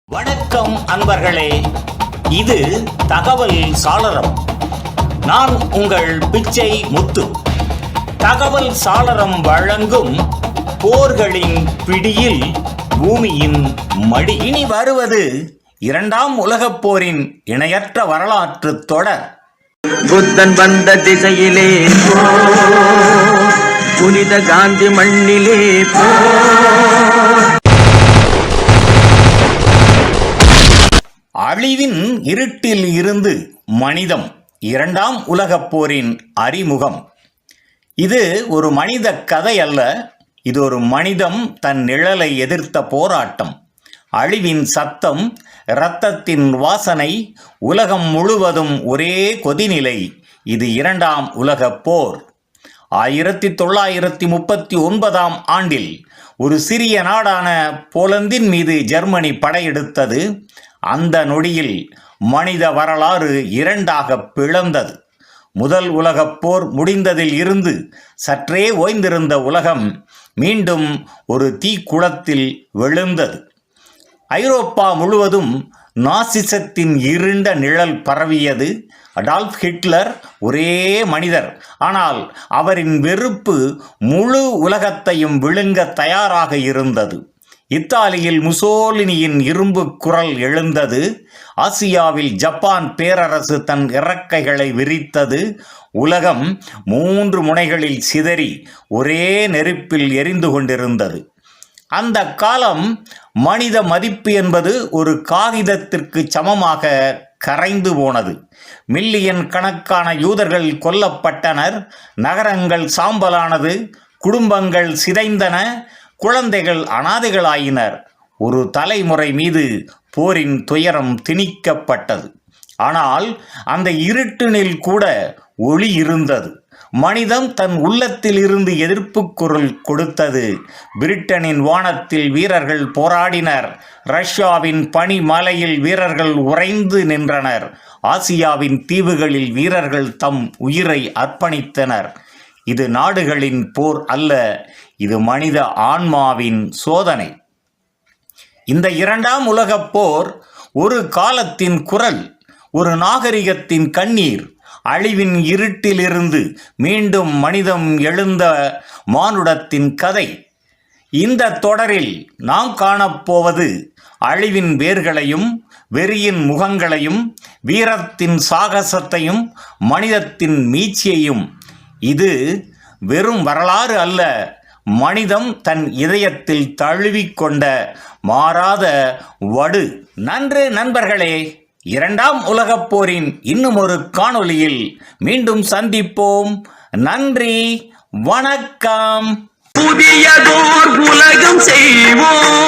வணக்கம் அன்பர்களே, இது தகவல் சாளரம். நான் உங்கள் பிச்சை முத்து. தகவல் சாளரம் வழங்கும் போர்களின் பிடியில் பூமியின் மடி. இனி வருவது இரண்டாம் உலகப் போரின் இணையற்ற வரலாற்று தொடர். புத்தன் வந்த திசையிலே புனித காந்தி மண்ணிலே அழிவின் இருட்டில் இருந்து மனிதம், இரண்டாம் உலகப் போரின் அறிமுகம். இது ஒரு மனித கதை அல்ல, இது ஒரு மனிதம் தன் நிழலை எதிர்த்த போராட்டம். அழிவின் சத்தம், இரத்தத்தின் வாசனை, உலகம் முழுவதும் ஒரே கொதிநிலை. இது இரண்டாம் உலகப் போர். 1939 ஆண்டில் ஒரு சிறிய நாடான போலந்தின் மீது ஜெர்மனி படையெடுத்தது. அந்த நொடியில் மனித வரலாறு இரண்டாக பிளந்தது. முதல் உலகப் போர் முடிந்ததில் இருந்து சற்றே ஓய்ந்திருந்த உலகம் மீண்டும் ஒரு தீக்குளத்தில் விழுந்தது. ஐரோப்பா முழுவதும் நாசிசத்தின் இருண்ட நிழல் பரவியது. அடால்ஃப் ஹிட்லர் ஒரே மனிதர், ஆனால் அவரின் வெறுப்பு முழு உலகத்தையும் விழுங்க தயாராக இருந்தது. இத்தாலியில் முசோலினியின் இரும்பு குரல் எழுந்தது. ஆசியாவில் ஜப்பான் பேரரசு தன் இறக்கைகளை விரித்தது. உலகம் 3 முனைகளில் சிதறி ஒரே நெருப்பில் எரிந்து கொண்டிருந்தது. அந்த காலம் மனித மதிப்பு என்பது ஒரு காகிதத்திற்கு சமமாக கரைந்து போனது. மில்லியன் கணக்கான யூதர்கள் கொல்லப்பட்டனர். நகரங்கள் சாம்பலானது. குடும்பங்கள் சிதைந்தன. குழந்தைகள் அனாதைகளாயினர். ஒரு தலைமுறை மீது போரின் துயரம் திணிக்கப்பட்டது. ஆனால் அந்த இருட்டினில் கூட ஒளி இருந்தது. மனிதம் தன் உள்ளத்தில் இருந்து எதிர்ப்பு குரல் கொடுத்தது. பிரிட்டனின் வானத்தில் வீரர்கள் போராடினர். ரஷ்யாவின் பனிமலையில் வீரர்கள் உறைந்து நின்றனர். ஆசியாவின் தீவுகளில் வீரர்கள் தம் உயிரை அர்ப்பணித்தனர். இது நாடுகளின் போர் அல்ல, இது மனித ஆன்மாவின் சோதனை. இந்த இரண்டாம் உலகப் போர் ஒரு காலத்தின் குரல், ஒரு நாகரிகத்தின் கண்ணீர், அழிவின் இருட்டிலிருந்து மீண்டும் மனிதம் எழுந்த மானுடத்தின் கதை. இந்த தொடரில் நாம் காணப்போவது அழிவின் வேர்களையும், வெறியின் முகங்களையும், வீரத்தின் சாகசத்தையும், மனிதத்தின் மீட்சியையும். இது வெறும் வரலாறு அல்ல, மனிதம் தன் இதயத்தில் தழுவிக்கொண்ட மாறாத வடு. நன்று நண்பர்களே, இரண்டாம் உலகப் போரின் இன்னும் ஒரு காணொளியில் மீண்டும் சந்திப்போம். நன்றி, வணக்கம். புதியதோர் உலகம் செய்வோம்.